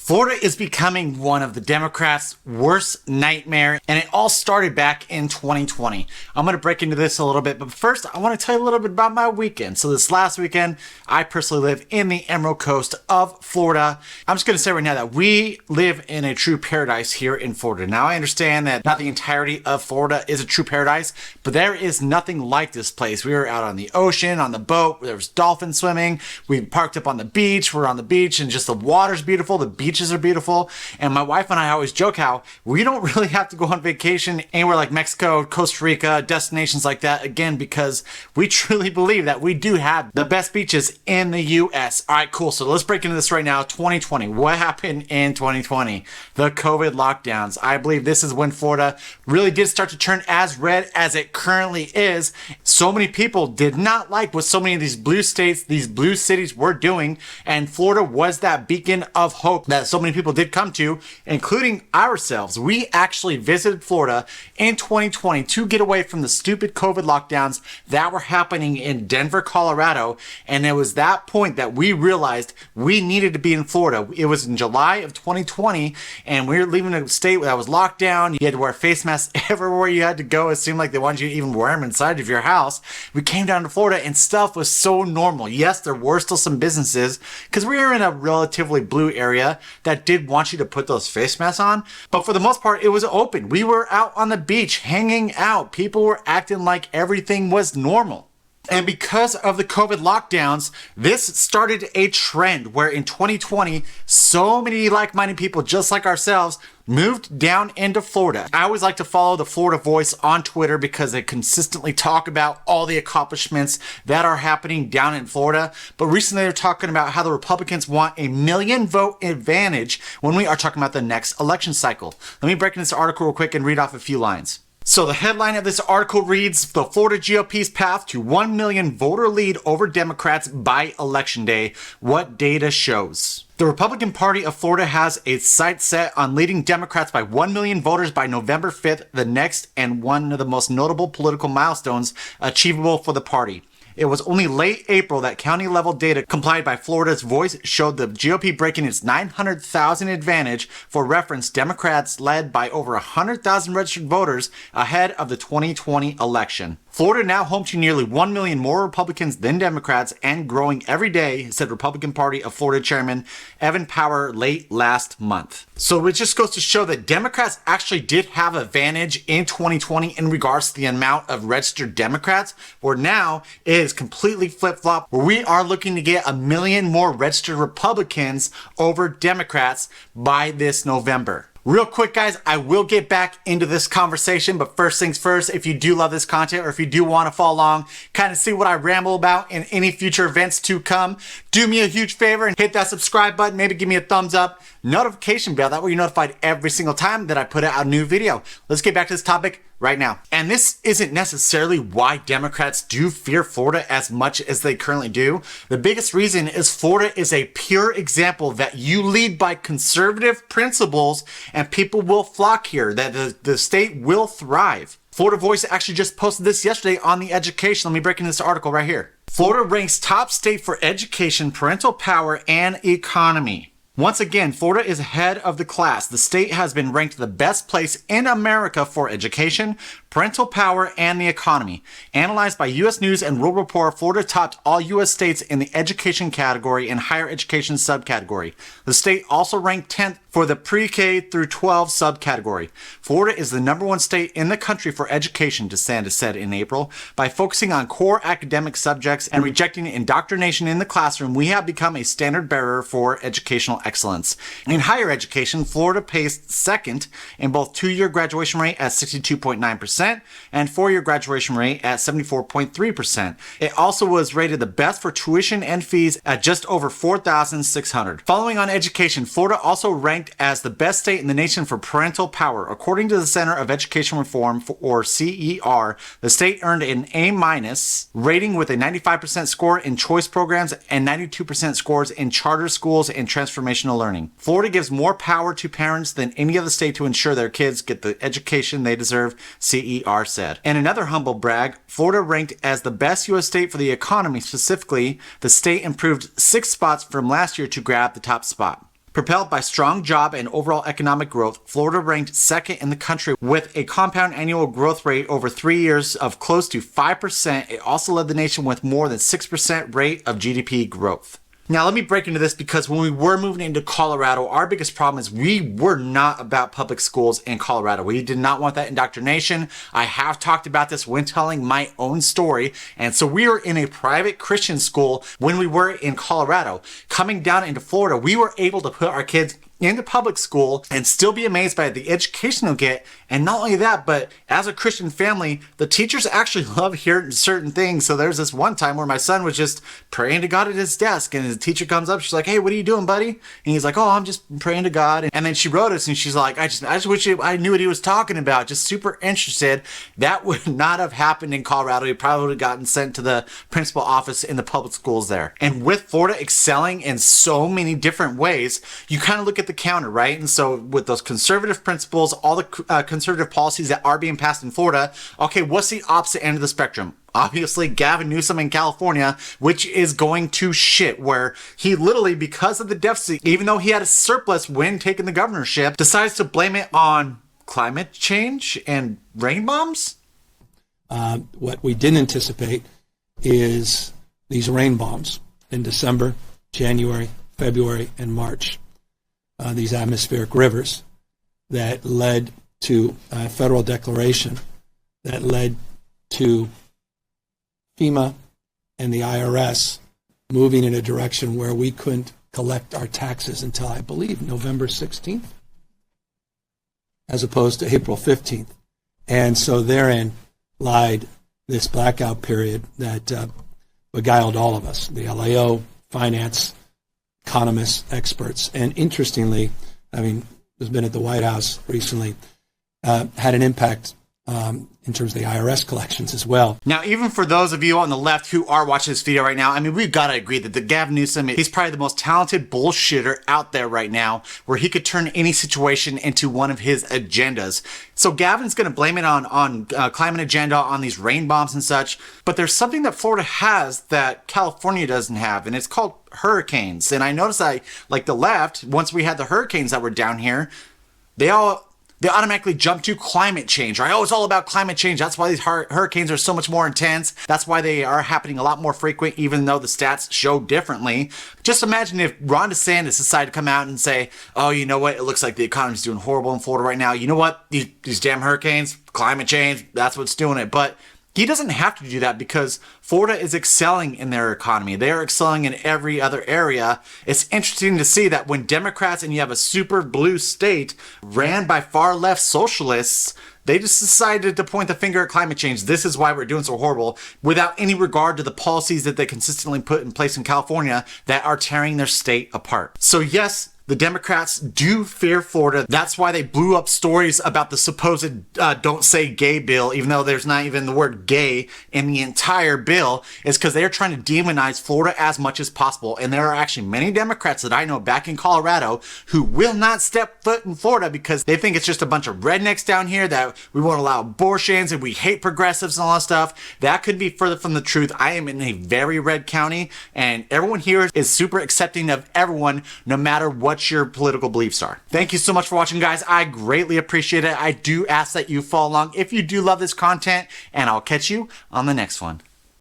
Florida is becoming one of the Democrats' worst nightmare, and it all started back in 2020. I'm going to break into this a little bit, but first I want to tell you a little bit about my weekend. So this last weekend, I personally live in the Emerald Coast of Florida. I'm just going to say right now that we live in a true paradise here in Florida. Now I understand that not the entirety of Florida is a true paradise, but there is nothing like this place. We were out on the ocean, on the boat, there was dolphins swimming, we parked up on the beach, we're on the beach, and just the water's beautiful, the beaches are beautiful. And my wife and I always joke how we don't really have to go on vacation anywhere like Mexico, Costa Rica, destinations like that, again, because we truly believe that we do have the best beaches in the US. All right, cool. So let's break into this right now. 2020. What happened in 2020? The COVID lockdowns. I believe this is when Florida really did start to turn as red as it currently is. So many people did not like what so many of these blue states, these blue cities were doing, and Florida was that beacon of hope that so many people did come to, including ourselves. We actually visited Florida in 2020 to get away from the stupid COVID lockdowns that were happening in Denver, Colorado. And it was that point that we realized we needed to be in Florida. It was in July of 2020, and we were leaving a state that was locked down. You had to wear face masks everywhere you had to go. It seemed like they wanted you to even wear them inside of your house. We came down to Florida and stuff was so normal. Yes, there were still some businesses because we were in a relatively blue area that did want you to put those face masks on, but for the most part it was open. We were out on the beach hanging out. People were acting like everything was normal. And because of the COVID lockdowns, this started a trend where in 2020, so many like-minded people just like ourselves moved down into Florida. I always like to follow the Florida Voice on Twitter because they consistently talk about all the accomplishments that are happening down in Florida. But recently they're talking about how the Republicans want a 1,000,000 vote advantage when we are talking about the next election cycle. Let me break into this article real quick and read off a few lines. So the headline of this article reads, the Florida GOP's path to 1 million voter lead over Democrats by election day. What data shows? The Republican Party of Florida has its sights set on leading Democrats by 1 million voters by November 5th, the next and one of the most notable political milestones achievable for the party. It was only late April that county-level data compiled by Florida's Voice showed the GOP breaking its 900,000 advantage. For reference, Democrats led by over 100,000 registered voters ahead of the 2020 election. Florida now home to nearly 1 million more Republicans than Democrats and growing every day, said Republican Party of Florida Chairman Evan Power late last month. So it just goes to show that Democrats actually did have advantage in 2020 in regards to the amount of registered Democrats, where now it is completely flip-flop, where we are looking to get 1 million more registered Republicans over Democrats by this November. Real quick, guys, I will get back into this conversation, but first things first, if you do love this content or if you do want to follow along, kind of see what I ramble about in any future events to come, do me a huge favor and hit that subscribe button, maybe give me a thumbs up, notification bell, that way you're notified every single time that I put out a new video. Let's get back to this topic right now. And this isn't necessarily why Democrats do fear Florida as much as they currently do. The biggest reason is Florida is a pure example that you lead by conservative principles and people will flock here, that the state will thrive. Florida Voice actually just posted this yesterday on the education. Let me break into this article right here. Florida ranks top state for education, parental power, and economy. Once again, Florida is ahead of the class. The state has been ranked the best place in America for education, parental power, and the economy. Analyzed by U.S. News and World Report, Florida topped all U.S. states in the education category and higher education subcategory. The state also ranked 10th for the pre-K through 12 subcategory. Florida is the #1 state in the country for education, DeSantis said in April. By focusing on core academic subjects and rejecting indoctrination in the classroom, we have become a standard bearer for educational excellence. In higher education, Florida placed second in both two-year graduation rate at 62.9% and four-year graduation rate at 74.3%. It also was rated the best for tuition and fees at just over $4,600. Following on education, Florida also ranked as the best state in the nation for parental power. According to the Center of Education Reform, or CER, the state earned an A- rating with a 95% score in choice programs and 92% scores in charter schools and transformational learning. Florida gives more power to parents than any other state to ensure their kids get the education they deserve, CER said. And another humble brag, Florida ranked as the best U.S. state for the economy. Specifically, the state improved 6 spots from last year to grab the top spot. Propelled by strong job and overall economic growth, Florida ranked second in the country with a compound annual growth rate over 3 years of close to 5%. It also led the nation with more than 6% rate of GDP growth. Now, let me break into this because when we were moving into Colorado, our biggest problem is we were not about public schools in Colorado. We did not want that indoctrination. I have talked about this when telling my own story. And so we were in a private Christian school when we were in Colorado. Coming down into Florida, we were able to put our kids into public school and still be amazed by the education they'll get. And not only that, but as a Christian family, the teachers actually love hearing certain things. So there's this one time where my son was just praying to God at his desk, and his teacher comes up, she's like, "Hey, what are you doing, buddy?" And he's like, "Oh, I'm just praying to God." And then she wrote us and she's like, I just wish I knew what he was talking about. Just super interested. That would not have happened in Colorado. He probably would have gotten sent to the principal office in the public schools there. And with Florida excelling in so many different ways, you kind of look at the counter, right? And so with those conservative principles, all the conservative policies that are being passed in Florida, okay, what's the opposite end of the spectrum? Obviously, Gavin Newsom in California, which is going to shit, where he literally, because of the deficit, even though he had a surplus when taking the governorship, decides to blame it on climate change and rain bombs. What we didn't anticipate is these rain bombs in December, January, February, and March. These atmospheric rivers that led to a federal declaration that led to FEMA and the IRS moving in a direction where we couldn't collect our taxes until, I believe, November 16th, as opposed to April 15th. And so therein lied this blackout period that beguiled all of us, the LAO, finance, economists, experts. And interestingly, has been at the White House recently, had an impact in terms of the IRS collections as well. Now, even for those of you on the left who are watching this video right now, we've got to agree that the Gavin Newsom, he's probably the most talented bullshitter out there right now, where he could turn any situation into one of his agendas. So Gavin's going to blame it on climate agenda, on these rain bombs and such. But there's something that Florida has that California doesn't have, and it's called hurricanes. And I noticed like the left, once we had the hurricanes that were down here, they automatically jump to climate change, right? Oh, it's all about climate change. That's why these hurricanes are so much more intense. That's why they are happening a lot more frequent, even though the stats show differently. Just imagine if Ron DeSantis decided to come out and say, "Oh, you know what? It looks like the economy's doing horrible in Florida right now. You know what? These damn hurricanes, climate change, that's what's doing it." But he doesn't have to do that because Florida is excelling in their economy. They are excelling in every other area. It's interesting to see that when Democrats, and you have a super blue state ran by far left socialists, they just decided to point the finger at climate change. This is why we're doing so horrible, without any regard to the policies that they consistently put in place in California that are tearing their state apart. So yes, the Democrats do fear Florida. That's why they blew up stories about the supposed don't say gay bill, even though there's not even the word gay in the entire bill, is because they're trying to demonize Florida as much as possible. And there are actually many Democrats that I know back in Colorado who will not step foot in Florida because they think it's just a bunch of rednecks down here, that we won't allow abortions and we hate progressives and all that stuff. That could be further from the truth. I am in a very red county, and everyone here is super accepting of everyone, no matter what your political beliefs are. Thank you so much for watching, guys. I greatly appreciate it. I do ask that you follow along if you do love this content, and I'll catch you on the next one.